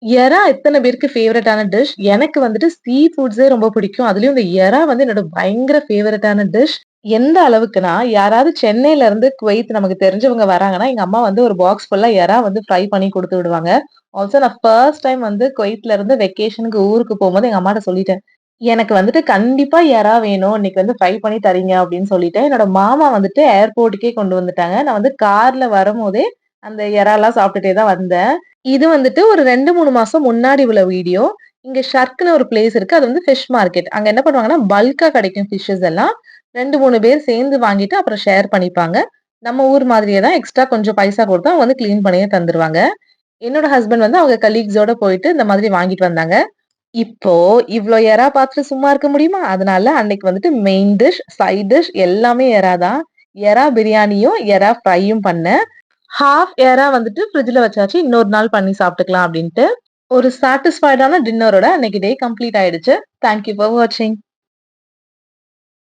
எறா எத்தன பேருக்கு ஃபேவரட்டான டிஷ். எனக்கு வந்துட்டு சீ ஃபுட்ஸே ரொம்ப பிடிக்கும். அதுலயும் இந்த எறா வந்து என்னோட பயங்கர ஃபேவரட்டான டிஷ். எந்த அளவுக்குன்னா, யாராவது சென்னையில இருந்து குவைத் நமக்கு தெரிஞ்சவங்க வராங்கன்னா, எங்க அம்மா வந்து ஒரு பாக்ஸ் ஃபுல்லா எறா வந்து ஃப்ரை பண்ணி குடுத்து விடுவாங்க. ஆல்சோ நான் ஃபர்ஸ்ட் டைம் வந்து குவைத்ல இருந்து வெக்கேஷனுக்கு ஊருக்கு போம்போது எங்க அம்மாட்ட சொல்லிட்டேன். எனக்கு வந்துட்டு கண்டிப்பா எறா வேணும். இன்னைக்கு வந்து ஃப்ரை பண்ணி தர்றீங்க அப்படின்னு சொல்லிட்டேன். என்னோட மாமா வந்துட்டு ஏர்போர்ட்டுக்கே கொண்டு வந்துட்டாங்க. நான் வந்து கார்ல வரும்போதே அந்த எறாலாம் சாப்பிட்டுட்டே தான் வந்தேன். இது வந்துட்டு ஒரு 2, 3 மாசம் முன்னாடி உள்ள வீடியோ. இங்க ஷர்க்ன்னு ஒரு பிளேஸ் இருக்கு. அது வந்து ஃபிஷ் மார்க்கெட். அங்க என்ன பண்ணுவாங்கன்னா, பல்க்கா கிடைக்கும் ஃபிஷஸ் எல்லாம். 2, 3 பேர் சேர்ந்து வாங்கிட்டு அப்புறம் ஷேர் பண்ணிப்பாங்க. நம்ம ஊர் மாதிரியே தான் எக்ஸ்ட்ரா கொஞ்சம் பைசா குடுத்தா அவங்க வந்து கிளீன் பண்ணியே தந்துருவாங்க. என்னோட ஹஸ்பண்ட் வந்து அவங்க கலீக்ஸோட போயிட்டு இந்த மாதிரி வாங்கிட்டு வந்தாங்க. இப்போ இவ்ளோ எறா பார்த்துட்டு சும்மா இருக்க முடியுமா? அதனால அன்னைக்கு வந்துட்டு மெயின் டிஷ், சைட் டிஷ் எல்லாமே எறா தான். எறா பிரியாணியும், எறா ஃப்ரையும் பண்ணேன். ஹாஃப் ஏரா வந்துட்டு ஃப்ரிட்ஜ்ல வச்சாச்சு. இன்னொரு நாள் பண்ணி சாப்பிட்டுக்கலாம் அப்டின்ட்டு. ஒரு சாட்டிஸ்ஃபைடான டின்னரோட அன்னைக்கு டே கம்ப்ளீட் ஆயிடுச்சு. தேங்க் யூ ஃபார் வாட்சிங்.